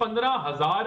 15,000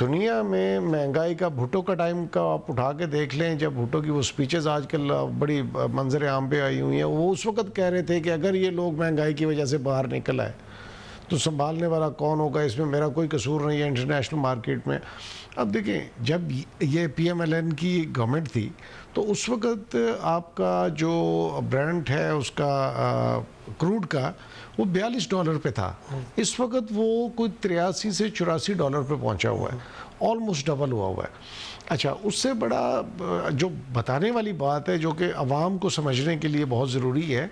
دنیا میں مہنگائی کا بھٹو کا ٹائم کا آپ اٹھا کے دیکھ لیں، جب بھٹو کی وہ سپیچز آج کل بڑی منظر عام پہ آئی ہوئی ہیں، وہ اس وقت کہہ رہے تھے کہ اگر یہ لوگ مہنگائی کی وجہ سے باہر نکل آئے تو سنبھالنے والا کون ہوگا، اس میں میرا کوئی قصور نہیں ہے انٹرنیشنل مارکیٹ میں۔ اب دیکھیں، جب یہ پی ایم ایل این کی گورنمنٹ تھی تو اس وقت آپ کا جو برینٹ ہے اس کا کروڈ کا وہ $42 پہ تھا، اس وقت وہ کوئی 83 سے $84 پہ پہنچا ہوا ہے، آلموسٹ ڈبل ہوا ہے۔ اچھا، اس سے بڑا جو بتانے والی بات ہے جو کہ عوام کو سمجھنے کے لیے بہت ضروری ہے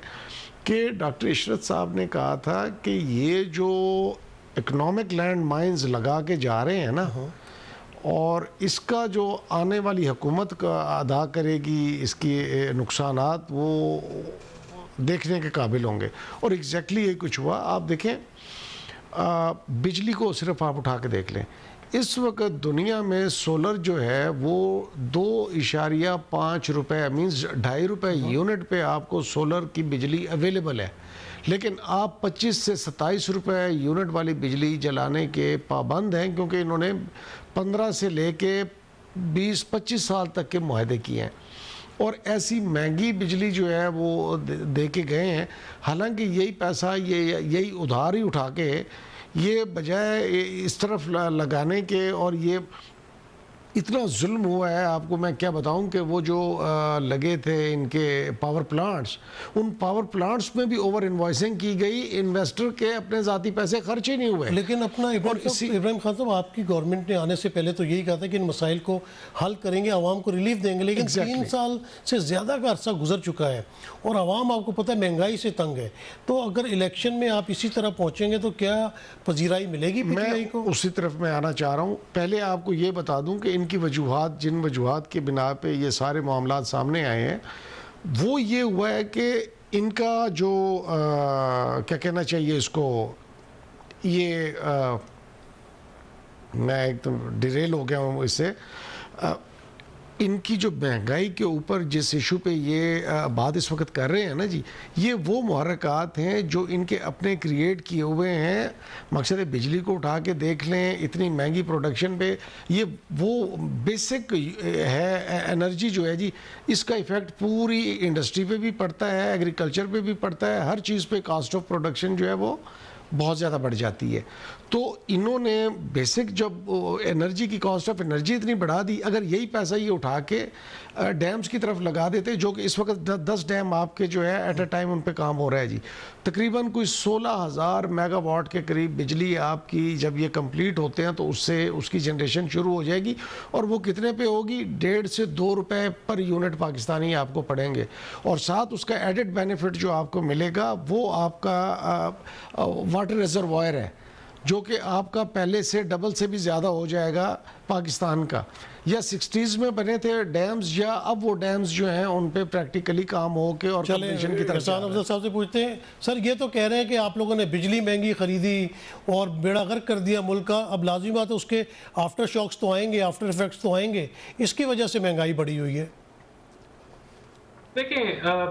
کہ ڈاکٹر عشرت صاحب نے کہا تھا کہ یہ جو اکنامک لینڈ مائنز لگا کے جا رہے ہیں نا، اور اس کا جو آنے والی حکومت کا ادا کرے گی اس کی نقصانات، وہ دیکھنے کے قابل ہوں گے۔ اور ایگزیکٹلی یہ کچھ ہوا۔ آپ دیکھیں، بجلی کو صرف آپ اٹھا کے دیکھ لیں، اس وقت دنیا میں سولر جو ہے وہ $2.5 مینز $2.5 یونٹ پہ آپ کو سولر کی بجلی اویلیبل ہے، لیکن آپ 25 سے 27 روپے یونٹ والی بجلی جلانے کے پابند ہیں، کیونکہ انہوں نے 15 سے لے کے 20-25 سال تک کے معاہدے کیے ہیں، اور ایسی مہنگی بجلی جو ہے وہ دے کے گئے ہیں۔ حالانکہ یہی پیسہ یہی ادھار ہی اٹھا کے یہ بجائے اس طرف لگانے کے، اور یہ اتنا ظلم ہوا ہے، آپ کو میں کیا بتاؤں کہ وہ جو لگے تھے ان کے پاور پلانٹس، ان پاور پلانٹس میں بھی اوور انوائسنگ کی گئی، انویسٹر کے اپنے ذاتی پیسے خرچ ہی نہیں ہوئے۔ لیکن اپنا ابراہیم خان صاحب، آپ کی گورنمنٹ نے آنے سے پہلے تو یہی کہا تھا کہ ان مسائل کو حل کریں گے، عوام کو ریلیف دیں گے، لیکن 3 سال سے زیادہ کا عرصہ گزر چکا ہے اور عوام آپ کو پتہ ہے مہنگائی سے تنگ ہے، تو اگر الیکشن میں آپ اسی طرح پہنچیں گے تو کیا پذیرائی ملے گی پی ٹی آئی کو؟ میں اسی طرف میں آنا چاہ رہا ہوں۔ پہلے آپ کو یہ بتا دوں کہ ان کی وجوہات، جن وجوہات کے بنا پہ یہ سارے معاملات سامنے آئے ہیں، وہ یہ ہوا ہے کہ ان کا جو کیا کہنا چاہیے اس کو، یہ میں ایک تو ڈیریل ہو گیا ہوں اس سے، ان کی جو مہنگائی کے اوپر جس ایشو پہ یہ بات اس وقت کر رہے ہیں نا جی، یہ وہ محرکات ہیں جو ان کے اپنے کریٹ کیے ہوئے ہیں۔ مقصد بجلی کو اٹھا کے دیکھ لیں، اتنی مہنگی پروڈکشن پہ، یہ وہ بیسک ہے انرجی جو ہے جی، اس کا ایفیکٹ پوری انڈسٹری پہ بھی پڑتا ہے، ایگریکلچر پہ بھی پڑتا ہے، ہر چیز پہ کاسٹ آف پروڈکشن جو ہے وہ بہت زیادہ بڑھ جاتی ہے۔ تو انہوں نے بیسک جب انرجی کی کاسٹ آف انرجی اتنی بڑھا دی، اگر یہی پیسہ یہ اٹھا کے ڈیمز کی طرف لگا دیتے، جو کہ اس وقت 10 ڈیم آپ کے جو ہے ایٹ اے ٹائم ان پہ کام ہو رہا ہے جی، تقریباً کوئی 16,000 میگا واٹ کے قریب بجلی آپ کی جب یہ کمپلیٹ ہوتے ہیں تو اس سے اس کی جنریشن شروع ہو جائے گی، اور وہ کتنے پہ ہوگی؟ 1.5 سے 2 روپے پر یونٹ پاکستانی آپ کو پڑیں گے، اور ساتھ اس کا ایڈڈ بینیفٹ جو آپ کو ملے گا وہ آپ کا واٹر ریزروائر ہے، جو کہ آپ کا پہلے سے ڈبل سے بھی زیادہ ہو جائے گا پاکستان کا۔ یا 60s میں بنے تھے ڈیمز، یا اب وہ ڈیمز جو ہیں ان پہ پریکٹیکلی کام ہو کے اور کمپلیشن کی طرف احسان افضل صاحب سے پوچھتے ہیں، سر یہ تو کہہ رہے ہیں کہ آپ لوگوں نے بجلی مہنگی خریدی اور بیڑا غرق کر دیا ملک کا، اب لازمی بات ہے اس کے آفٹر شاکس تو آئیں گے، آفٹر ایفیکٹس تو آئیں گے، اس کی وجہ سے مہنگائی بڑھی ہوئی ہے۔ دیکھیں،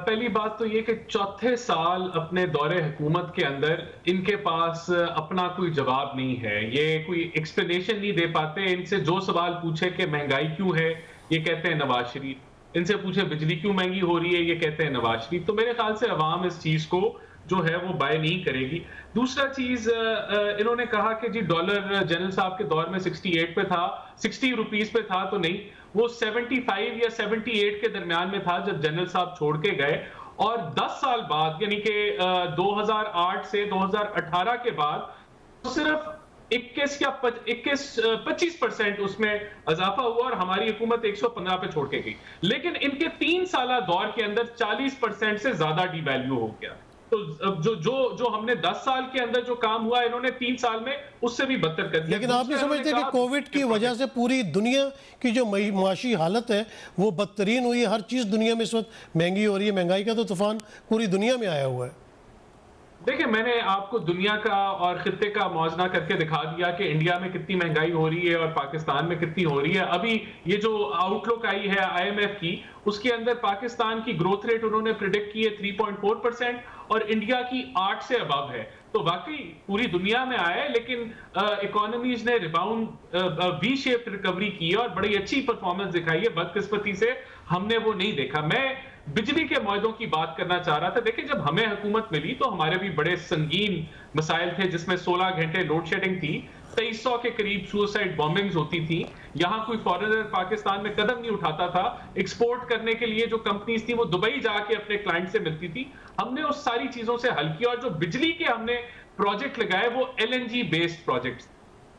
پہلی بات تو یہ کہ 4 سال اپنے دور حکومت کے اندر ان کے پاس اپنا کوئی جواب نہیں ہے، یہ کوئی ایکسپلینیشن نہیں دے پاتے۔ ان سے جو سوال پوچھے کہ مہنگائی کیوں ہے، یہ کہتے ہیں نواز شریف، ان سے پوچھے بجلی کیوں مہنگی ہو رہی ہے، یہ کہتے ہیں نواز شریف۔ تو میرے خیال سے عوام اس چیز کو جو ہے وہ بائی نہیں کرے گی۔ دوسرا چیز، انہوں نے کہا کہ جی ڈالر جنرل صاحب کے دور میں 68 پہ تھا، 60 روپیز پہ تھا، تو نہیں، وہ 75 یا 78 کے درمیان میں تھا جب جنرل صاحب چھوڑ کے گئے، اور 10 سال بعد یعنی کہ 2008 سے 2018 کے بعد صرف 25% اس میں اضافہ ہوا، اور ہماری حکومت 115 پہ چھوڑ کے گئی۔ لیکن ان کے 3 سالہ دور کے اندر 40% سے زیادہ ڈی ویلیو ہو گیا۔ تو جو ہم نے 10 سال کے اندر جو کام ہوا، انہوں نے 3 سال میں اس سے بھی بدتر کر دیا۔ لیکن آپ نہیں سمجھتے کہ کووڈ کی وجہ سے پوری دنیا کی جو معاشی حالت ہے وہ بدترین ہوئی ہے؟ ہر چیز دنیا میں اس وقت مہنگی ہو رہی ہے، مہنگائی کا تو طوفان پوری دنیا میں آیا ہوا ہے۔ دیکھیں، میں نے آپ کو دنیا کا اور خطے کا موازنہ کر کے دکھا دیا کہ انڈیا میں کتنی مہنگائی ہو رہی ہے اور پاکستان میں کتنی ہو رہی ہے۔ ابھی یہ جو آؤٹ لک آئی ہے IMF کی، اس کے اندر پاکستان کی گروتھ ریٹ انہوں نے پریڈکٹ کی ہے 3.4%، اور انڈیا کی 8 سے ابو ہے۔ تو واقعی پوری دنیا میں آیا ہے، لیکن اکانومیز نے ریباؤنڈ وی شیپ ریکوری کی ہے اور بڑی اچھی پرفارمنس دکھائی ہے. بدقسمتی سے ہم نے وہ نہیں دیکھا. میں بجلی کے معاہدوں کی بات کرنا چاہ رہا تھا. دیکھیں جب ہمیں حکومت ملی تو ہمارے بھی بڑے سنگین مسائل تھے، جس میں 16 گھنٹے لوڈ شیڈنگ تھی، 2300 کے قریب سوسائڈ بامبنگز ہوتی تھی. یہاں کوئی فارنر پاکستان میں قدم نہیں اٹھاتا تھا. ایکسپورٹ کرنے کے لیے جو کمپنیز تھی وہ دبئی جا کے اپنے کلائنٹ سے ملتی تھی. ہم نے اس ساری چیزوں سے حل کیا، اور جو بجلی کے ہم نے پروجیکٹ لگائے وہ LNG بیسڈ پروجیکٹس.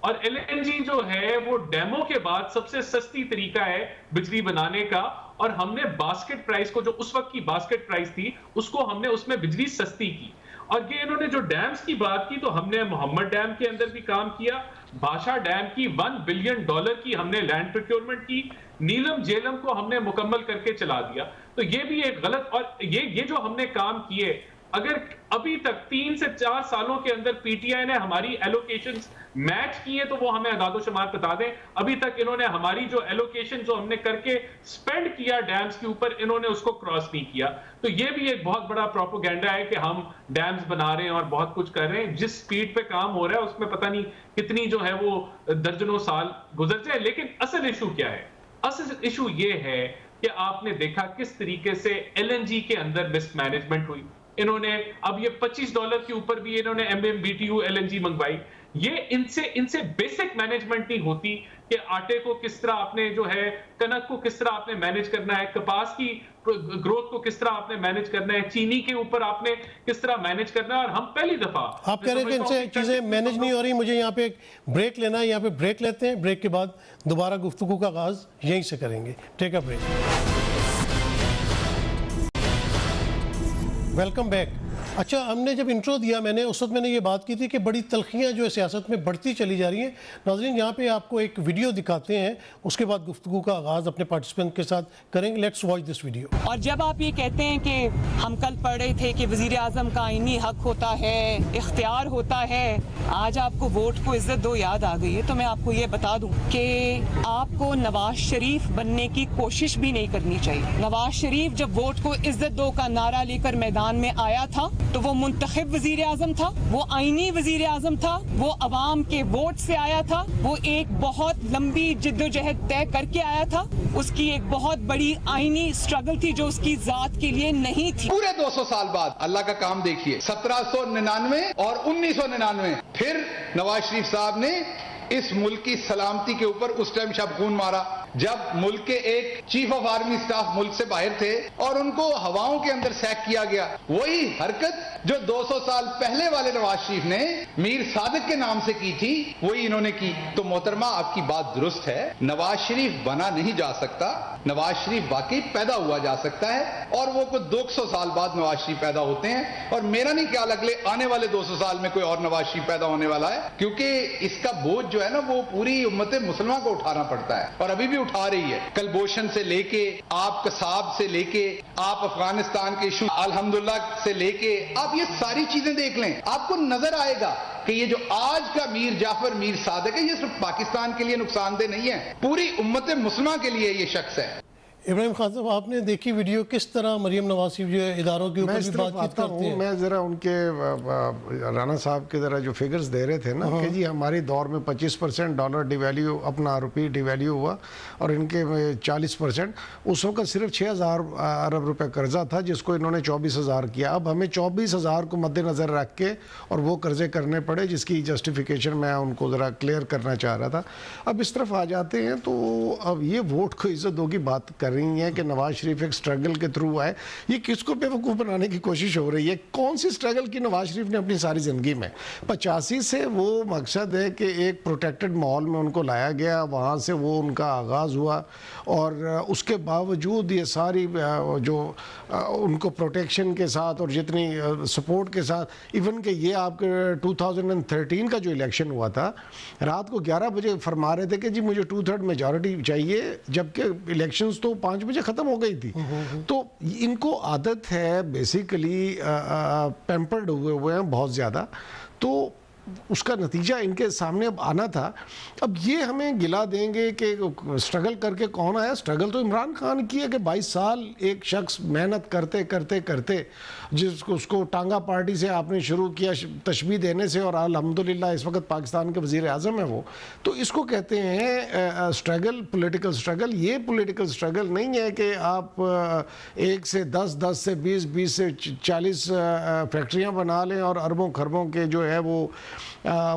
اور LNG جو ہے وہ ڈیمو کے بعد سب سے سستی طریقہ ہے بجلی بنانے کا. اور ہم نے باسکٹ پرائس کو، جو اس وقت کی باسکٹ پرائس تھی، اس کو ہم نے اس میں بجلی سستی کی. اور یہ انہوں نے جو ڈیمز کی بات کی تو ہم نے محمد ڈیم کے اندر بھی کام کیا. بھاشا ڈیم کی $1 بلین کی ہم نے لینڈ پروکیورمنٹ کی. نیلم جیلم کو ہم نے مکمل کر کے چلا دیا. تو یہ بھی ایک غلط، اور یہ جو ہم نے کام کیے، اگر ابھی تک 3 سے 4 سالوں کے اندر پی ٹی آئی نے ہماری ایلوکیشنز میچ کیے تو وہ ہمیں اعداد و شمار بتا دیں. ابھی تک انہوں نے ہماری جو ایلوکیشن جو ہم نے کر کے سپینڈ کیا ڈیمز کے اوپر، انہوں نے اس کو کراس نہیں کیا. تو یہ بھی ایک بہت بڑا پروپیگنڈا ہے کہ ہم ڈیمز بنا رہے ہیں اور بہت کچھ کر رہے ہیں. جس سپیڈ پہ کام ہو رہا ہے اس میں پتہ نہیں کتنی جو ہے وہ درجنوں سال گزر جائے. لیکن اصل ایشو کیا ہے؟ اصل ایشو یہ ہے کہ آپ نے دیکھا کس طریقے سے LNG کے اندر مس مینجمنٹ ہوئی. انہوں نے اب یہ $25 کے اوپر بھی انہوں نے MMBTU LNG منگوائی. یہ ان سے بیسک مینجمنٹ نہیں ہوتی کہ آٹے کو کس طرح آپ نے جو ہے، کنک کو کس طرح آپ نے مینج کرنا ہے، کپاس کی گروتھ کو کس طرح آپ نے مینج کرنا ہے، چینی کے اوپر آپ نے کس طرح مینج کرنا ہے. اور ہم پہلی دفعہ آپ کہہ رہے ہیں کہ ان سے چیزیں مینج نہیں ہو رہی. مجھے یہاں پہ ایک بریک لینا ہے، یہاں پہ بریک لیتے ہیں. بریک کے بعد دوبارہ گفتگو کا آغاز یہیں سے کریں گے. ٹیک اے بریک. Welcome back. اچھا، ہم نے جب انٹرو دیا میں نے اس وقت میں نے یہ بات کی تھی کہ بڑی تلخیاں جو سیاست میں بڑھتی چلی جا رہی ہیں. ناظرین یہاں پہ آپ کو ایک ویڈیو دکھاتے ہیں، اس کے بعد گفتگو کا آغاز اپنے پارٹیسپینٹ کے ساتھ کریں گے. Let's watch this video. اور جب آپ یہ کہتے ہیں کہ ہم کل پڑھ رہے تھے کہ وزیر اعظم کا آئینی حق ہوتا ہے، اختیار ہوتا ہے، آج آپ کو ووٹ کو عزت دو یاد آ گئی ہے، تو میں آپ کو یہ بتا دوں کہ آپ کو نواز شریف بننے کی کوشش بھی نہیں کرنی چاہیے. نواز شریف جب ووٹ کو عزت دو کا نعرہ لے کر میدان میں آیا تھا تو وہ منتخب وزیر اعظم تھا، وہ آئینی وزیر اعظم تھا، وہ عوام کے ووٹ سے آیا تھا، وہ ایک بہت لمبی جدوجہد طے کر کے آیا تھا. اس کی ایک بہت بڑی آئینی سٹرگل تھی جو اس کی ذات کے لیے نہیں تھی. پورے 200 سال بعد اللہ کا کام دیکھیے، 1799 اور 1999 پھر نواز شریف صاحب نے اس ملک کی سلامتی کے اوپر اس ٹائم شب خون مارا جب ملک کے ایک چیف آف آرمی سٹاف ملک سے باہر تھے اور ان کو ہواؤں کے اندر سیک کیا گیا. وہی حرکت جو 200 سال پہلے والے نواز شریف نے میر صادق کے نام سے کی تھی وہی انہوں نے کی. تو محترمہ آپ کی بات درست ہے، نواز شریف بنا نہیں جا سکتا، نواز شریف واقعی پیدا ہوا جا سکتا ہے اور وہ کوئی 200 سال بعد نواز شریف پیدا ہوتے ہیں. اور میرا نہیں خیال اگلے آنے والے 200 سال میں کوئی اور نواز شریف پیدا ہونے والا ہے، کیونکہ اس کا بوجھ جو ہے نا وہ پوری امت مسلمہ کو اٹھانا پڑتا ہے اور ابھی بھی اٹھا رہی ہے. کلبوشن سے لے کے آپ قصاب سے لے کے آپ افغانستان کے ایشو الحمدللہ سے لے کے آپ یہ ساری چیزیں دیکھ لیں، آپ کو نظر آئے گا کہ یہ جو آج کا میر جعفر میر صادق ہے یہ صرف پاکستان کے لیے نقصان دہ نہیں ہے، پوری امت مسلمہ کے لیے یہ شخص ہے. ابراہیم خان صاحب، آپ نے دیکھی ویڈیو کس طرح مریم نواز شریف جو اداروں کے اوپر بھی بات چیت کرتے ہیں؟ میں ذرا ان کے رانا صاحب کے ذرا جو فگرز دے رہے تھے نا کہ جی ہماری دور میں 25% ڈالر ڈی ویلیو اپنا روپی ڈی ویلیو ہوا اور ان کے 40%. اس وقت صرف 6,000 ارب روپے قرضہ تھا جس کو انہوں نے 24,000 کیا. اب ہمیں 24,000 کو مد نظر رکھ کے اور وہ قرضے کرنے پڑے جس کی جسٹیفیکیشن میں ان کو ذرا کلیئر کرنا چاہ رہا تھا. اب اس طرف آ جاتے ہیں تو اب یہ ووٹ کو عزت دو کی بات کر رہی ہیں کہ نواز شریف ایک سٹرگل کے تھرو آئے. یہ کس کو بیوقوف بنانے کی کوشش ہو رہی ہے؟ کون سی سٹرگل کی نواز شریف نے اپنی ساری زندگی میں؟ 85 سے وہ مقصد ہے کہ ایک پروٹیکٹڈ ماحول میں ان کو لایا گیا، وہاں سے وہ ان کا آغاز ہوا اور اس کے باوجود یہ ساری جو ان کو پروٹیکشن کے ساتھ اور جتنی سپورٹ کے ساتھ، ایون کہ یہ آپ کے 2013 کا جو الیکشن ہوا تھا رات کو 11 بجے فرما رہے تھے کہ جی مجھے 2/3 میجورٹی چاہیے، جبکہ الیکشنز تو 5 بجے ختم ہو گئی تھی. تو ان کو عادت ہے بیسیکلی پیمپرڈ ہوئے ہیں بہت زیادہ. تو اس کا نتیجہ ان کے سامنے اب آنا تھا. اب یہ ہمیں گلا دیں گے کہ سٹرگل کر کے کون آیا. سٹرگل تو عمران خان کی ہے کہ 22 سال ایک شخص محنت کرتے کرتے کرتے جس کو اس کو ٹانگا پارٹی سے آپ نے شروع کیا تشبیہ دینے سے, اور الحمدللہ اس وقت پاکستان کے وزیر اعظم ہیں وہ. تو اس کو کہتے ہیں سٹرگل, پولیٹیکل سٹرگل. یہ پولیٹیکل سٹرگل نہیں ہے کہ آپ 1 سے 10, 10 سے 20, 20 سے 40 فیکٹریاں بنا لیں اور اربوں خربوں کے جو ہے وہ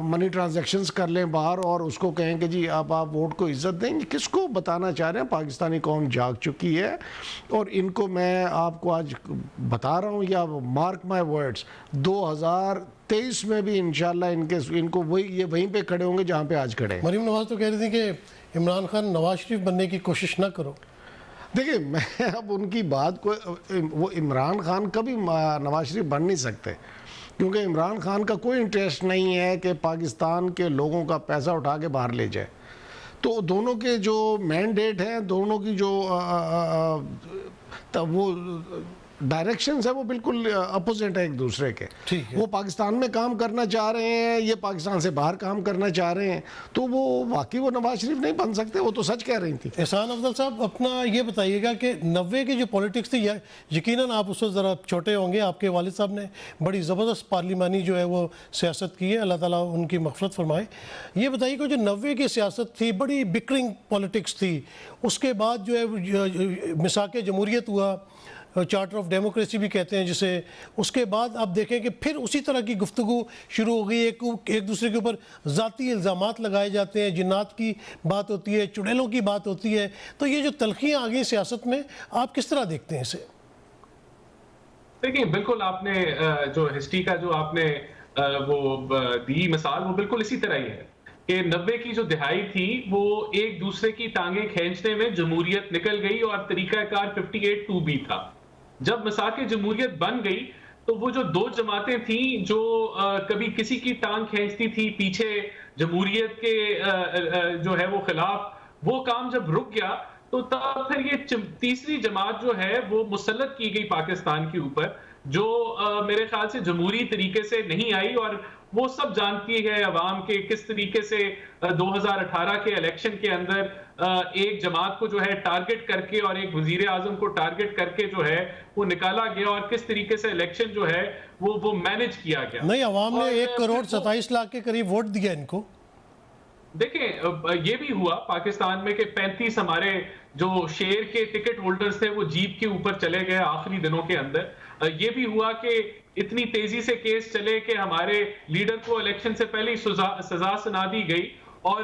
منی ٹرانزیکشنز کر لیں باہر, اور اس کو کہیں کہ جی آپ ووٹ کو عزت دیں گے. کس کو بتانا چاہ رہے ہیں؟ پاکستانی قوم جاگ چکی ہے, اور ان کو میں آپ کو آج بتا رہا ہوں, یا مارک مائی ورڈز, 2023 میں بھی انشاءاللہ ان کو یہ وہیں پہ کھڑے ہوں گے جہاں پہ آج کھڑے ہیں. مریم نواز تو کہہ رہی تھی کہ عمران خان نواز شریف بننے کی کوشش نہ کرو. دیکھیں میں اب ان کی بات کو, وہ عمران خان کبھی نواز شریف بن نہیں سکتے, کیونکہ عمران خان کا کوئی انٹرسٹ نہیں ہے کہ پاکستان کے لوگوں کا پیسہ اٹھا کے باہر لے جائے. تو دونوں کے جو مینڈیٹ ہیں, دونوں کی جو وہ ڈائریکشنز ہیں وہ بالکل اپوزٹ ہیں ایک دوسرے کے. وہ پاکستان میں کام کرنا چاہ رہے ہیں, یہ پاکستان سے باہر کام کرنا چاہ رہے ہیں, تو وہ واقعی وہ نواز شریف نہیں بن سکتے. وہ تو سچ کہہ رہی تھی. احسان افضل صاحب, اپنا یہ بتائیے گا کہ 90 کی جو پولیٹکس تھی, یقیناً آپ اس وقت ذرا چھوٹے ہوں گے, آپ کے والد صاحب نے بڑی زبردست پارلیمانی جو ہے وہ سیاست کی ہے, اللہ تعالیٰ ان کی مغفرت فرمائے. یہ بتائیے کہ جو 90 کی سیاست تھی بڑی بکرنگ پولیٹکس تھی, اس کے بعد جو ہے مساق جمہوریت ہوا, چارٹر آف ڈیموکریسی بھی کہتے ہیں جسے, اس کے بعد آپ دیکھیں کہ پھر اسی طرح کی گفتگو شروع ہو گئی. ایک دوسرے کے اوپر ذاتی الزامات لگائے جاتے ہیں, جنات کی بات ہوتی ہے, چڑیلوں کی بات ہوتی ہے. تو یہ جو تلخیاں آ گئی سیاست میں, آپ کس طرح دیکھتے ہیں اسے؟ دیکھیں بالکل آپ نے جو ہسٹری کا جو آپ نے وہ دی مثال, وہ بالکل اسی طرح ہی ہے کہ 90 کی جو دہائی تھی وہ ایک دوسرے کی ٹانگیں کھینچنے میں جمہوریت نکل گئی, اور طریقہ کار 58-2B تھا. جب مساق جمہوریت بن گئی تو وہ جو 2 جماعتیں تھیں جو کبھی کسی کی ٹانگ کھینچتی تھی پیچھے جمہوریت کے جو ہے وہ خلاف, وہ کام جب رک گیا تو تب پھر یہ تیسری جماعت جو ہے وہ مسلط کی گئی پاکستان کے اوپر, جو میرے خیال سے جمہوری طریقے سے نہیں آئی. اور وہ سب جانتی ہے عوام کے کس طریقے سے 2018 کے الیکشن کے اندر ایک جماعت کو جو ہے ٹارگٹ کر کے اور ایک وزیر اعظم کو ٹارگٹ کر کے جو ہے وہ نکالا گیا, اور کس طریقے سے الیکشن جو ہے وہ مینج کیا گیا. نہیں, عوام نے 1.27 کروڑ کے قریب ووٹ دیا ان کو. دیکھیں یہ بھی ہوا پاکستان میں کہ 35 ہمارے جو شیئر کے ٹکٹ ہولڈرز تھے وہ جیپ کے اوپر چلے گئے آخری دنوں کے اندر. یہ بھی ہوا کہ اتنی تیزی سے کیس چلے کہ ہمارے لیڈر کو الیکشن سے پہلے سزا سنا دی گئی, اور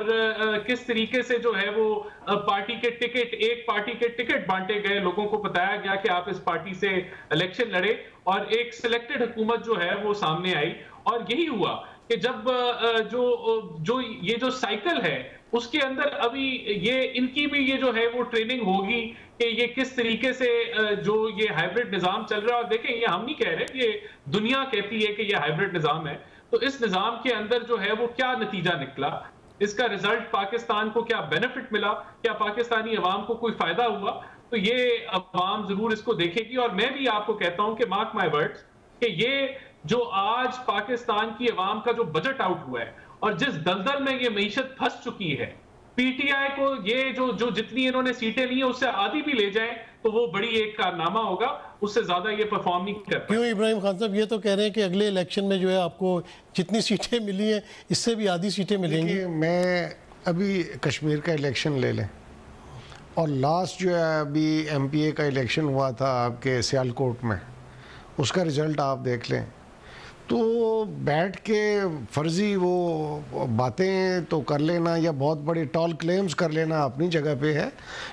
کس طریقے سے جو ہے وہ پارٹی کے ٹکٹ, ایک پارٹی کے ٹکٹ بانٹے گئے, لوگوں کو بتایا گیا کہ آپ اس پارٹی سے الیکشن لڑے, اور ایک سلیکٹڈ حکومت جو ہے وہ سامنے آئی. اور یہی ہوا کہ جب جو یہ جو سائیکل ہے اس کے اندر ابھی یہ ان کی بھی یہ جو ہے وہ ٹریننگ ہوگی کہ یہ کس طریقے سے جو یہ ہائیبرڈ نظام چل رہا ہے. اور دیکھیں یہ ہم نہیں کہہ رہے, یہ دنیا کہتی ہے کہ یہ ہائیبرڈ نظام ہے. تو اس نظام کے اندر جو ہے وہ کیا نتیجہ نکلا, اس کا رزلٹ پاکستان کو کیا بینیفٹ ملا, کیا پاکستانی عوام کو کوئی فائدہ ہوا, تو یہ عوام ضرور اس کو دیکھے گی. اور میں بھی آپ کو کہتا ہوں کہ مارک مائی ورڈز کہ یہ جو آج پاکستان کی عوام کا جو بجٹ آؤٹ ہوا ہے اور جس دلدل میں یہ معیشت پھنس چکی ہے, پی ٹی آئی کو یہ جو جتنی انہوں نے سیٹیں لی ہیں اس سے آدھی بھی لے جائیں تو وہ بڑی ایک کارنامہ ہوگا, اس سے زیادہ یہ پرفارم نہیں کر پائے. کیوں ابراہیم خان صاحب یہ تو کہہ رہے ہیں کہ اگلے الیکشن میں جو ہے آپ کو جتنی سیٹیں ملی ہیں اس سے بھی آدھی سیٹیں ملیں گی. میں ابھی کشمیر کا الیکشن لے لیں, اور لاسٹ جو ہے ابھی ایم پی اے کا الیکشن ہوا تھا آپ کے سیالکوٹ میں, اس کا رزلٹ آپ دیکھ لیں. تو بیٹھ کے فرضی وہ باتیں تو کر لینا یا بہت بڑی ٹال کلیمز کر لینا اپنی جگہ پہ ہے,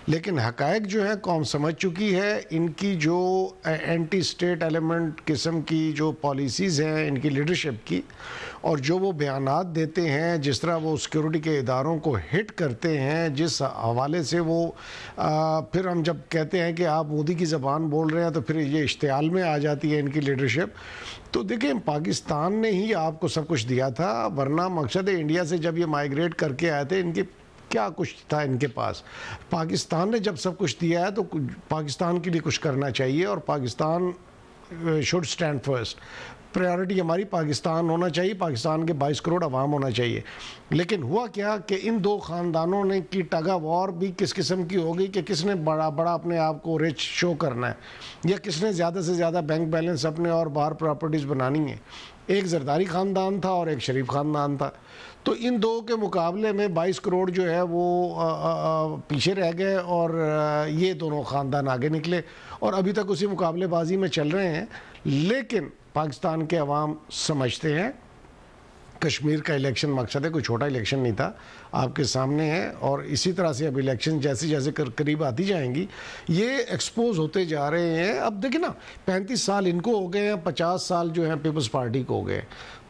لیکن حقائق جو ہے قوم سمجھ چکی ہے. ان کی جو اینٹی اسٹیٹ ایلیمنٹ قسم کی جو پالیسیز ہیں ان کی لیڈرشپ کی, اور جو وہ بیانات دیتے ہیں, جس طرح وہ سیکورٹی کے اداروں کو ہٹ کرتے ہیں, جس حوالے سے وہ پھر ہم جب کہتے ہیں کہ آپ مودی کی زبان بول رہے ہیں تو پھر یہ اشتعال میں آ جاتی ہے ان کی لیڈرشپ. تو دیکھیں پاکستان نے ہی آپ کو سب کچھ دیا تھا, ورنہ مقصد انڈیا سے جب یہ مائیگریٹ کر کے آئے تھے ان کے کیا کچھ تھا ان کے پاس. پاکستان نے جب سب کچھ دیا ہے تو پاکستان کے لیے کچھ کرنا چاہیے, اور Pakistan should stand first. Priority ہماری پاکستان ہونا چاہیے, پاکستان کے 22 کروڑ عوام ہونا چاہیے. لیکن ہوا کیا کہ ان دو خاندانوں نے کی ٹگ آف وار بھی کس قسم کی ہو گئی کہ کس نے بڑا بڑا اپنے آپ کو رچ شو کرنا ہے, یا کس نے زیادہ سے زیادہ بینک بیلنس اپنے اور باہر پراپرٹیز بنانی ہیں. ایک زرداری خاندان تھا اور ایک شریف خاندان تھا. تو ان دو کے مقابلے میں 22 کروڑ جو ہے وہ پیچھے رہ گئے اور یہ دونوں خاندان آگے نکلے اور ابھی تک اسی مقابلے بازی میں چل رہے ہیں. لیکن پاکستان کے عوام سمجھتے ہیں کشمیر کا الیکشن مقصد ہے, کوئی چھوٹا الیکشن نہیں تھا, آپ کے سامنے ہے. اور اسی طرح سے اب الیکشن جیسے جیسے قریب آتی جائیں گی یہ ایکسپوز ہوتے جا رہے ہیں. اب دیکھیں نا 35 سال ان کو ہو گئے ہیں, 50 سال جو ہیں پیپلز پارٹی کو ہو گئے.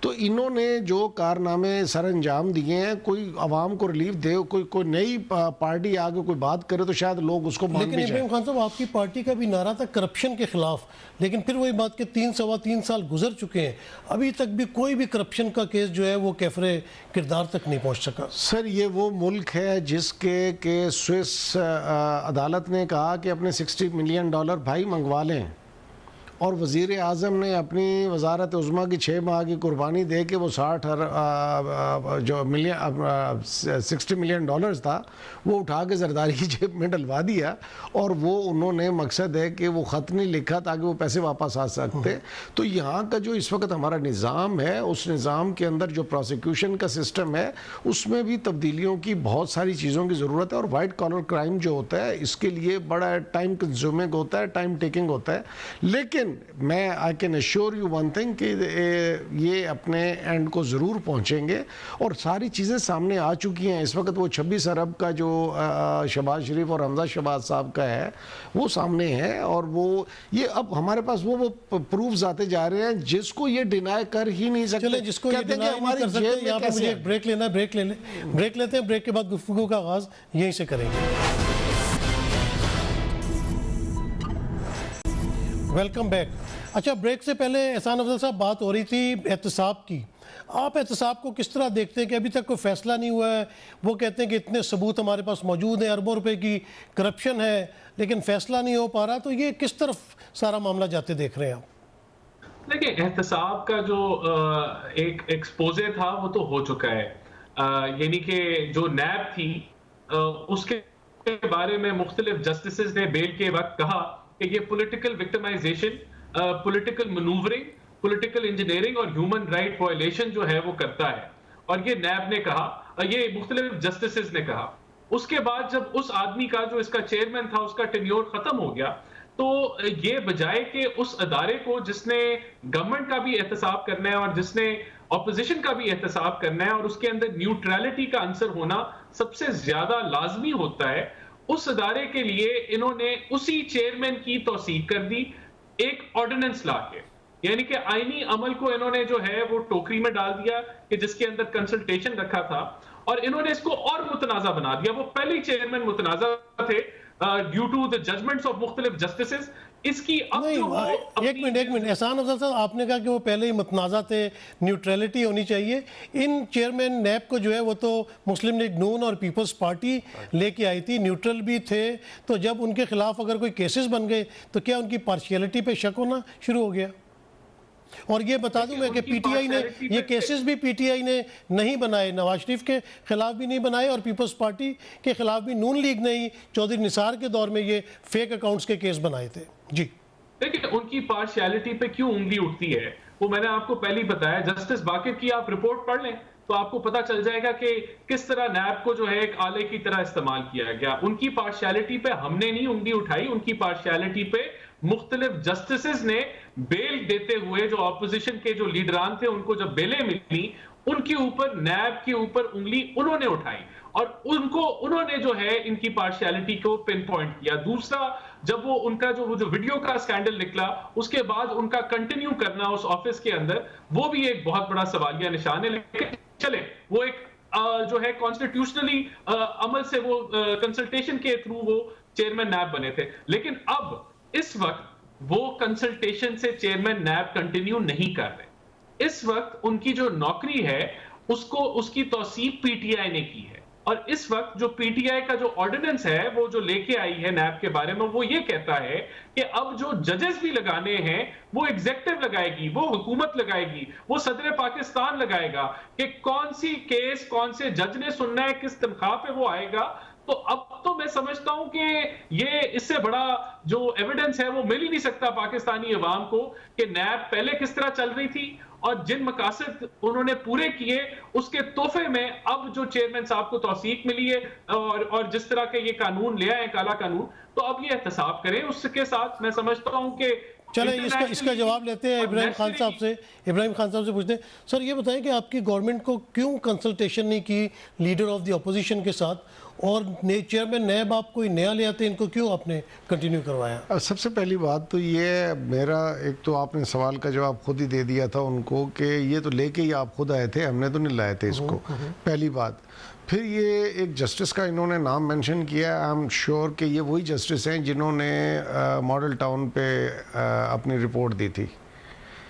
تو انہوں نے جو کارنامے سر انجام دیے ہیں, کوئی عوام کو ریلیف دے, کوئی نئی پارٹی آگے کوئی بات کرے تو شاید لوگ اس کو مان بھی جائیں. لیکن ابراہیم خان صاحب آپ کی پارٹی کا بھی نعرہ تھا کرپشن کے خلاف, لیکن پھر وہی بات کہ 3 سال گزر چکے ہیں, ابھی تک بھی کوئی بھی کرپشن کا کیس جو ہے وہ کیفرے کردار تک نہیں پہنچ سکا. سر یہ وہ ملک ہے جس کے کہ سوئس عدالت نے کہا کہ اپنے $60 ملین بھائی منگوا لیں, اور وزیر اعظم نے اپنی وزارت عظمیٰ کی 6 ماہ کی قربانی دے کے وہ 60 ملین ڈالرز تھا وہ اٹھا کے زرداری کی جیب میں ڈلوا دیا. اور وہ انہوں نے مقصد ہے کہ وہ خط نہیں لکھا تاکہ وہ پیسے واپس آ سکتے. تو یہاں کا جو اس وقت ہمارا نظام ہے, اس نظام کے اندر جو پروسیکیوشن کا سسٹم ہے اس میں بھی تبدیلیوں کی بہت ساری چیزوں کی ضرورت ہے. اور وائٹ کالر کرائم جو ہوتا ہے اس کے لیے بڑا ٹائم کنزیومنگ ہوتا ہے, ٹائم ٹیکنگ ہوتا ہے. لیکن میں I can assure you one thing کہ یہ اپنے اینڈ کو ضرور پہنچیں گے. اور ساری چیزیں سامنے آ چکی ہیں اس وقت. وہ 26 ارب کا جو شہباز شریف اور حمزہ شہباز صاحب کا ہے وہ سامنے ہے, اور وہ یہ اب ہمارے پاس وہ پروفز آتے جا رہے ہیں جس کو یہ ڈینائی کر ہی نہیں سکتے. چلیں جس کو یہ ڈینائی نہیں کر سکتے, یہاں پہ مجھے ایک بریک لینا ہے, بریک لیتے ہیں. بریک کے بعد گفتگو کا آغاز یہیں سے کریں گے. Welcome back. اچھا, بریک سے پہلے احسان افضل صاحب بات ہو رہی تھی احتساب کی. آپ احتساب کو کس طرح دیکھتے ہیں کہ ابھی تک کوئی فیصلہ نہیں ہوا ہے؟ وہ کہتے ہیں کہ اتنے ثبوت ہمارے پاس موجود ہیں, اربوں روپے کی کرپشن ہے, لیکن فیصلہ نہیں ہو پا رہا. تو یہ کس طرف سارا معاملہ جاتے دیکھ رہے ہیں آپ؟ دیکھیں, احتساب کا جو ایک ایکسپوزے تھا وہ تو ہو چکا ہے. یعنی کہ جو نیب تھی اس کے بارے میں مختلف جسٹسز نے بیل کے وقت کہا کہ یہ political victimisation, political manoeuvring, political engineering اور ہیومن رائٹ وائلیشن جو ہے وہ کرتا ہے. اور یہ نیب نے کہا, یہ مختلف جسٹسز نے کہا. اس کے بعد جب اس آدمی کا جو اس کا چیئرمین تھا اس کا ٹینیور ختم ہو گیا, تو یہ بجائے کہ اس ادارے کو جس نے گورنمنٹ کا بھی احتساب کرنا ہے اور جس نے اپوزیشن کا بھی احتساب کرنا ہے اور اس کے اندر نیوٹرلٹی کا عنصر ہونا سب سے زیادہ لازمی ہوتا ہے, اس ادارے کے لیے انہوں نے اسی چیئرمین کی توثیق کر دی ایک آرڈیننس لا کے. یعنی کہ آئینی عمل کو انہوں نے جو ہے وہ ٹوکری میں ڈال دیا کہ جس کے اندر کنسلٹیشن رکھا تھا, اور انہوں نے اس کو اور متنازع بنا دیا. وہ پہلے چیئرمین متنازع تھے due to the judgements of مختلف جسٹسز. اس کی اب ایک منٹ احسان افضل صاحب, آپ نے کہا کہ وہ پہلے ہی متنازع تھے, نیوٹرلٹی ہونی چاہیے. ان چیئرمین نیب کو جو ہے وہ تو مسلم لیگ نون اور پیپلز پارٹی لے کے آئی تھی, نیوٹرل بھی تھے. تو جب ان کے خلاف اگر کوئی کیسز بن گئے تو کیا ان کی پارشیلٹی پہ شک ہونا شروع ہو گیا؟ اور یہ بتا دوں میں کہ پی ٹی آئی نے یہ کیسز بھی پی ٹی آئی نے نہیں بنائے, نواز شریف کے خلاف بھی نہیں بنائے اور پیپلز پارٹی کے خلاف بھی نون لیگ نے ہی چودھری نثار کے دور میں یہ فیک اکاؤنٹس کے کیس بنائے تھے. جی دیکھیں, ان کی پارشیلٹی پہ کیوں انگلی اٹھتی ہے وہ میں نے آپ کو پہلے ہی بتایا. جسٹس باقر کی آپ رپورٹ پڑھ لیں تو آپ کو پتا چل جائے گا کہ کس طرح نیب کو جو ہے ایک آلے کی طرح استعمال کیا گیا. ان کی پارشیلٹی پہ ہم نے نہیں انگلی اٹھائی, ان کی پارشیلٹی پہ مختلف جسٹسز نے بیل دیتے ہوئے جو اپوزیشن کے جو لیڈران تھے ان کو جب بیلیں ملی ان کے اوپر, نیب کے اوپر انگلی انہوں نے اٹھائی اور انہوں نے جو ہے ان کی پارشیلٹی کو پن پوائنٹ کیا. دوسرا, جب وہ ان کا جو ویڈیو کا سکینڈل نکلا اس کے بعد ان کا کنٹینیو کرنا اس آفس کے اندر, وہ بھی ایک بہت بڑا سوالیہ نشان ہے. لیکن چلے, وہ ایک جو ہے کانسٹیٹیوشنلی عمل سے وہ کنسلٹیشن کے تھرو وہ چیئرمین نیب بنے تھے. لیکن اب اس وقت وہ کنسلٹیشن سے چیئرمین نیب کنٹینیو نہیں کر رہے. اس وقت ان کی جو نوکری ہے اس کی توثیق پی ٹی آئی نے کی ہے. اور اس وقت جو پی ٹی آئی کا جو آرڈیننس ہے وہ جو لے کے آئی ہے نیب کے بارے میں، وہ یہ کہتا ہے کہ اب جو ججز بھی لگانے ہیں وہ ایگزیکٹو لگائے گی، وہ حکومت لگائے گی، وہ صدر پاکستان لگائے گا کہ کون سی کیس کون سے جج نے سننا ہے، کس تنخواہ پہ وہ آئے گا۔ تو اب تو میں سمجھتا ہوں کہ یہ اس سے بڑا جو ایویڈنس ہے وہ مل ہی نہیں سکتا پاکستانی عوام کو کہ نیب پہلے کس طرح چل رہی تھی اور جن مقاصد انہوں نے پورے کیے اس کے تحفے میں اب جو چیئرمین صاحب کو توثیق ملی ہے اور جس طرح کے یہ قانون لے آئے کالا قانون، تو اب یہ احتساب کریں اس کے ساتھ۔ میں سمجھتا ہوں کہ چلیں اس کا جواب لیتے ہیں ابراہیم خان صاحب سے پوچھتے ہیں سر یہ بتائیں کہ آپ کی گورنمنٹ کو کیوں کنسلٹیشن نہیں کی لیڈر آف دی اپوزیشن کے ساتھ، اور چیئرمین نیب آپ کوئی نیا لے آتے ان کو کیوں آپ نے کنٹینیو کروایا؟ سب سے پہلی بات تو یہ میرا ایک تو آپ نے سوال کا جواب خود ہی دے دیا تھا ان کو کہ یہ تو لے کے ہی آپ خود آئے تھے، ہم نے تو نہیں لائے تھے اس کو، پہلی بات۔ پھر یہ ایک جسٹس کا انہوں نے نام مینشن کیا ہے، آئی ایم شیور کہ یہ وہی جسٹس ہیں جنہوں نے ماڈل ٹاؤن پہ اپنی رپورٹ دی تھی،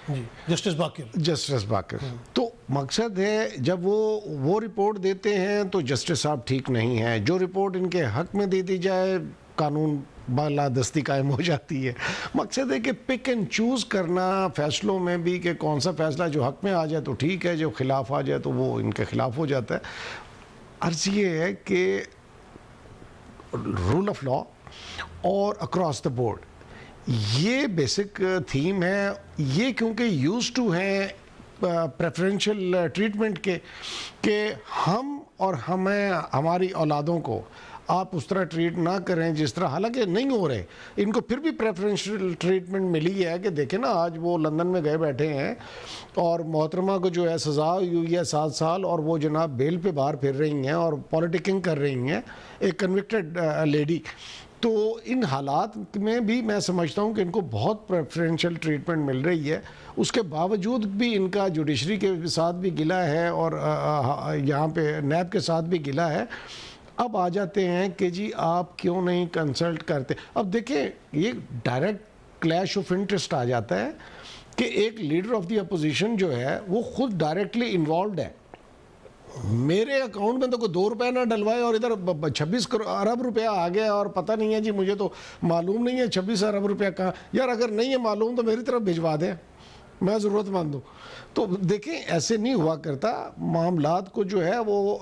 جی جسٹس باقر۔ تو مقصد ہے جب وہ رپورٹ دیتے ہیں تو جسٹس صاحب ٹھیک نہیں ہیں، جو رپورٹ ان کے حق میں دے دی جائے قانون بالادستی قائم ہو جاتی ہے۔ مقصد ہے کہ پک اینڈ چوز کرنا فیصلوں میں بھی کہ کون سا فیصلہ جو حق میں آ جائے تو ٹھیک ہے، جو خلاف آ جائے تو وہ ان کے خلاف ہو جاتا ہے۔ عرض یہ ہے کہ رول آف لا اور اکراس دا بورڈ یہ بیسک تھیم ہے، یہ کیونکہ یوز ٹو ہیں پریفرنشل ٹریٹمنٹ کے کہ ہم اور ہماری اولادوں کو آپ اس طرح ٹریٹ نہ کریں جس طرح، حالانکہ نہیں ہو رہے، ان کو پھر بھی پریفرنشل ٹریٹمنٹ ملی ہے کہ دیکھیں نا آج وہ لندن میں گئے بیٹھے ہیں اور محترمہ کو جو ہے سزا ہوئی ہے 7 سال اور وہ جناب بیل پہ باہر پھر رہی ہیں اور پولیٹکنگ کر رہی ہیں، ایک کنوکٹڈ لیڈی۔ تو ان حالات میں بھی میں سمجھتا ہوں کہ ان کو بہت پریفرنشل ٹریٹمنٹ مل رہی ہے، اس کے باوجود بھی ان کا جوڈیشری کے ساتھ بھی گلہ ہے اور یہاں پہ نیب کے ساتھ بھی گلہ ہے۔ اب آ جاتے ہیں کہ جی آپ کیوں نہیں کنسلٹ کرتے۔ اب دیکھیں یہ ڈائریکٹ کلیش آف انٹرسٹ آ جاتا ہے کہ ایک لیڈر آف دی اپوزیشن جو ہے وہ خود ڈائریکٹلی انوالوڈ ہے، میرے اکاؤنٹ میں تو کوئی 2 روپے نہ ڈلوائے اور ادھر 26 ارب روپیہ آ گیا اور پتہ نہیں ہے جی مجھے تو معلوم نہیں ہے 26 ارب روپیہ کہاں، یار اگر نہیں ہے معلوم تو میری طرف بھجوا دیں، میں ضرورت مند ہوں۔ تو دیکھیں ایسے نہیں ہوا کرتا معاملات کو جو ہے وہ،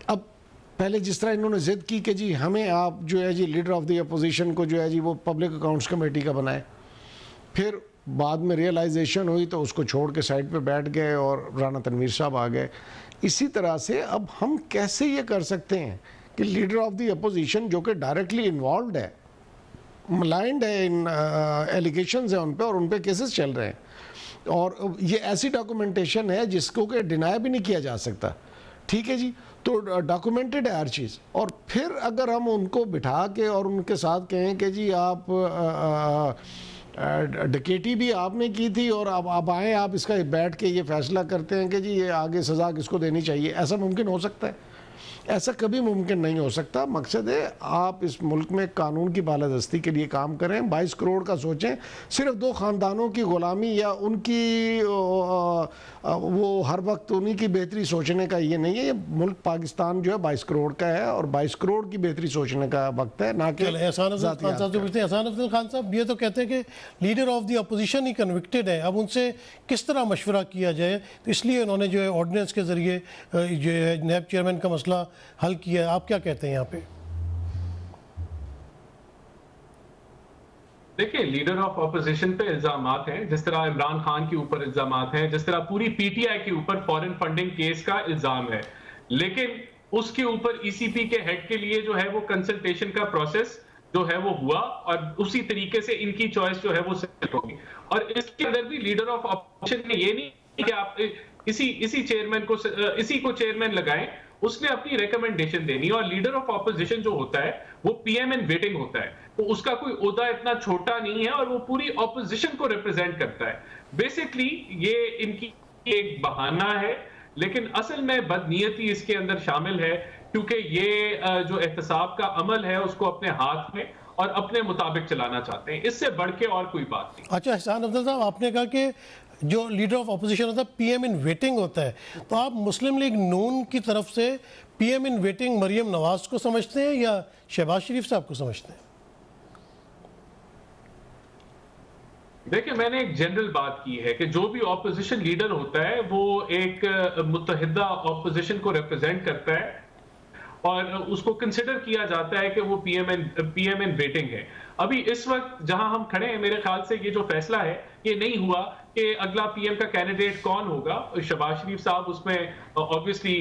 اب پہلے جس طرح انہوں نے ضد کی کہ جی ہمیں آپ جو ہے جی لیڈر آف دی اپوزیشن کو جو ہے جی وہ پبلک اکاؤنٹس کمیٹی کا بنائے، پھر بعد میں ریئلائزیشن ہوئی تو اس کو چھوڑ کے سائڈ پہ بیٹھ گئے اور رانا تنویر صاحب آ گئے۔ اسی طرح سے اب ہم کیسے یہ کر سکتے ہیں کہ لیڈر آف دی اپوزیشن جو کہ ڈائریکٹلی انوالوڈ ہے، ملائنڈ ہے، ان ایلیگیشنز ہیں ان پہ اور ان پہ کیسز چل رہے ہیں، اور یہ ایسی ڈاکومنٹیشن ہے جس کو کہ ڈینائی بھی نہیں کیا جا سکتا، ٹھیک ہے جی، تو ڈاکومنٹڈ ہے ہر چیز۔ اور پھر اگر ہم ان کو بٹھا کے اور ان کے ساتھ کہیں کہ جی آپ ڈکیٹی بھی آپ نے کی تھی اور اب آئیں آپ اس کا بیٹھ کے یہ فیصلہ کرتے ہیں کہ جی یہ آگے سزا کس کو دینی چاہیے، ایسا ممکن ہو سکتا ہے؟ ایسا کبھی ممکن نہیں ہو سکتا۔ مقصد ہے آپ اس ملک میں قانون کی بالادستی کے لیے کام کریں، 22 کروڑ کا سوچیں، صرف 2 خاندانوں کی غلامی یا ان کی وہ ہر وقت انہی کی بہتری سوچنے کا یہ نہیں ہے، یہ ملک پاکستان جو ہے 22 کروڑ کا ہے اور 22 کروڑ کی بہتری سوچنے کا وقت ہے، نہ کہ احسان افضل خان صاحب سے پوچھتے ہیں۔ احسان افضل خان صاحب یہ تو کہتے ہیں کہ leader of the opposition he convicted ہے، اب ان سے کس طرح مشورہ کیا جائے، تو اس لیے انہوں نے جو ہے آرڈیننس کے ذریعے جو ہے نیب چیئرمین کا مسئلہ حل کیا ہے۔ آپ کیا کہتے ہیں یہاں پہ؟ دیکھیں لیڈر آف اپوزیشن پہ الزامات ہیں، جس طرح عمران خان کے اوپر الزامات ہیں، جس طرح پوری پی ٹی آئی کے اوپر فورن فنڈنگ کیس کا الزام ہے، لیکن اس کے اوپر ای سی پی کے ہیڈ کے لیے جو ہے وہ کنسلٹیشن کا پروسیس جو ہے وہ ہوا اور اسی طریقے سے ان کی چوائس جو ہے وہ سیٹ ہوگی۔ اور اس کے اندر بھی لیڈر آف اپوزیشن نے یہ نہیں کہ آپ اسی چیئرمین کو اسی کو چیئرمین لگائیں، اس نے اپنی ریکمنڈیشن دینی، اور لیڈر آف اپوزیشن جو ہوتا ہے وہ پی ایم ان ویٹنگ ہوتا ہے، تو اس کا کوئی عہدہ اتنا چھوٹا نہیں ہے اور وہ پوری اپوزیشن کو ریپرزینٹ کرتا ہے۔ بیسکلی یہ ان کی ایک بہانہ ہے، لیکن اصل میں بدنیتی اس کے اندر شامل ہے کیونکہ یہ جو احتساب کا عمل ہے اس کو اپنے ہاتھ میں اور اپنے مطابق چلانا چاہتے ہیں. اس سے بڑھ کے اور کوئی بات نہیں. اچھا احسان افضل صاحب، آپ نے کہا کہ جو لیڈر آف اپوزیشن ہوتا ہے پی ایم ان ویٹنگ ہوتا ہے، تو آپ مسلم لیگ نون کی طرف سے P M in waiting Maryam Nawaz کو سمجھتے ہیں یا شہباز شریف صاحب کو سمجھتے ہیں؟ دیکھیں، میں نے ایک جنرل بات کی ہے کہ جو بھی اپوزیشن لیڈر ہوتا ہے وہ ایک متحدہ اپوزیشن کو ریپرزینٹ کرتا ہے اور اس کو کنسیڈر کیا جاتا ہے کہ وہ پی ایم این ویٹنگ ہے. ابھی اس وقت جہاں ہم کھڑے ہیں میرے خیال سے یہ جو فیصلہ ہے یہ نہیں ہوا کہ اگلا پی ایم کا کینڈیڈیٹ کون ہوگا. شہباز شریف صاحب اس میں آبویسلی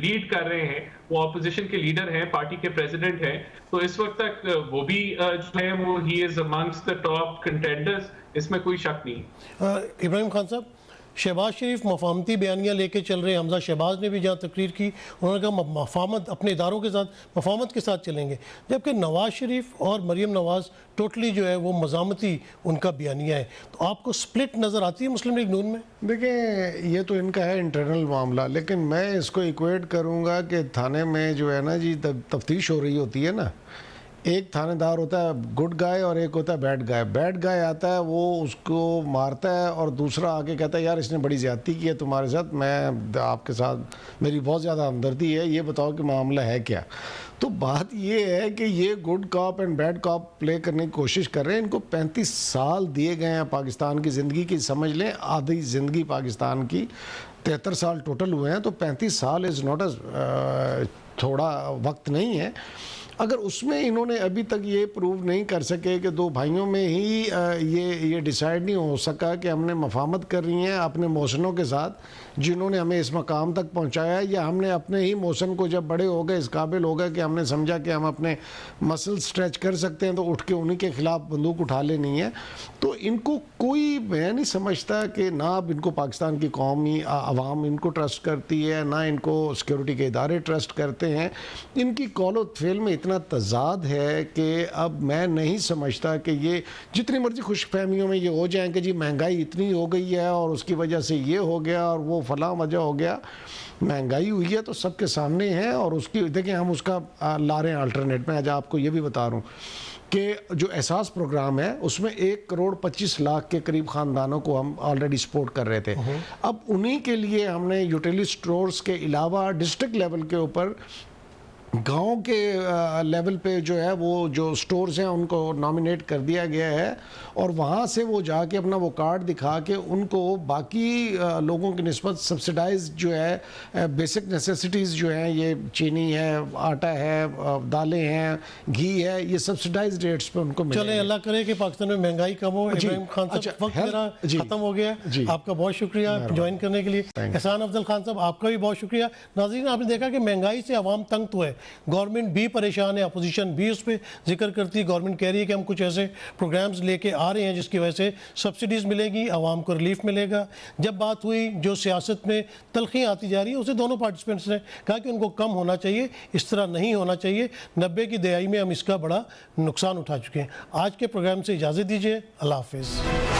لیڈ کر رہے ہیں، وہ اپوزیشن کے لیڈر ہیں، پارٹی کے پریزیڈنٹ ہیں، تو اس وقت تک وہ بھی جو ہے وہ ہی از امنگسٹ دی ٹاپ کنٹینڈرز، اس میں کوئی شک نہیں. ابراہیم خان صاحب، شہباز شریف مفاہمتی بیانیاں لے کے چل رہے ہیں. حمزہ شہباز نے بھی جہاں تقریر کی انہوں نے کہا مفاہمت اپنے اداروں کے ساتھ مفاہمت کے ساتھ چلیں گے، جبکہ نواز شریف اور مریم نواز ٹوٹلی جو ہے وہ مزاحمتی ان کا بیانیہ ہے. تو آپ کو سپلٹ نظر آتی ہے مسلم لیگ نون میں؟ دیکھیں، یہ تو ان کا ہے انٹرنل معاملہ، لیکن میں اس کو ایکویٹ کروں گا کہ تھانے میں جو ہے نا جی تفتیش ہو رہی ہوتی ہے نا، ایک تھانے دار ہوتا ہے گڈ گائے اور ایک ہوتا ہے بیڈ گائے. بیڈ گائے آتا ہے وہ اس کو مارتا ہے اور دوسرا آگے کہتا ہے یار اس نے بڑی زیادتی کی ہے تمہارے ساتھ، میں آپ کے ساتھ میری بہت زیادہ ہمدردی ہے، یہ بتاؤ کہ معاملہ ہے کیا. تو بات یہ ہے کہ یہ گڈ کاپ اینڈ بیڈ کاپ پلے کرنے کی کوشش کر رہے ہیں. ان کو 35 سال دیے گئے ہیں پاکستان کی زندگی کی، سمجھ لیں آدھی زندگی پاکستان کی، 73 سال ٹوٹل ہوئے ہیں، تو 35 سال از ناٹ تھوڑا وقت نہیں ہے. اگر اس میں انہوں نے ابھی تک یہ پروو نہیں کر سکے کہ دو بھائیوں میں ہی یہ ڈیسائیڈ نہیں ہو سکا کہ ہم نے مفاہمت کر رہی ہیں اپنے موسنوں کے ساتھ جنہوں نے ہمیں اس مقام تک پہنچایا، یا ہم نے اپنے ہی موسن کو جب بڑے ہو گئے اس قابل ہو گئے کہ ہم نے سمجھا کہ ہم اپنے مسل سٹریچ کر سکتے ہیں تو اٹھ کے انہی کے خلاف بندوق اٹھا لینی ہے. تو ان کو کوئی، میں نہیں سمجھتا کہ نہ اب ان کو پاکستان کی قومی عوام ان کو ٹرسٹ کرتی ہے، نہ ان کو سیکورٹی کے ادارے ٹرسٹ کرتے ہیں. ان کی قول و فعل میں اتنا تضاد ہے کہ اب میں نہیں سمجھتا کہ یہ جتنی مرضی خوش فہمیوں میں یہ ہو جائیں کہ جی مہنگائی اتنی ہو گئی ہے اور اس کی وجہ سے یہ ہو گیا اور وہ فلاں وجہ ہو گیا. مہنگائی ہوئی ہے تو سب کے سامنے ہے، اور اس کی دیکھیں ہم اس کا لا رہے ہیں الٹرنیٹ. میں آج آپ کو یہ بھی بتا رہا ہوں کہ جو احساس پروگرام ہے اس میں 1,25,00,000 کے قریب خاندانوں کو ہم آلریڈی سپورٹ کر رہے تھے. اب انہی کے لیے ہم نے یوٹیلیٹی سٹورز کے علاوہ ڈسٹرکٹ لیول کے اوپر گاؤں کے لیول پہ جو ہے وہ جو سٹورز ہیں ان کو نامینیٹ کر دیا گیا ہے، اور وہاں سے وہ جا کے اپنا وہ کارڈ دکھا کے ان کو باقی لوگوں کی نسبت سبسیڈائز جو ہے بیسک نیسیسٹیز جو ہیں، یہ چینی ہے، آٹا ہے، دالیں ہیں، گھی ہے، یہ سبسیڈائز ریٹس پہ ان کو ملے. چلیں اللہ کرے کہ پاکستان میں مہنگائی کم ہو. ابراہیم خان صاحب، وقت میرا ختم ہو گیا. آپ کا بہت شکریہ جوائن کرنے کے لیے. احسان افضل خان صاحب، آپ کا بھی بہت شکریہ. ناظرین، آپ نے دیکھا کہ مہنگائی سے عوام تنگ تو ہے، گورنمنٹ بھی پریشان ہے، اپوزیشن بھی اس پہ ذکر کرتی ہے. گورنمنٹ کہہ رہی ہے کہ ہم کچھ ایسے پروگرامز لے کے آ رہے ہیں جس کی وجہ سے سبسڈیز ملے گی، عوام کو ریلیف ملے گا. جب بات ہوئی جو سیاست میں تلخیاں آتی جا رہی ہیں اسے دونوں پارٹیسپینٹس نے کہا کہ ان کو کم ہونا چاہیے، اس طرح نہیں ہونا چاہیے. 90 کی دہائی میں ہم اس کا بڑا نقصان اٹھا چکے ہیں. آج کے پروگرام سے اجازت دیجیے. اللہ حافظ.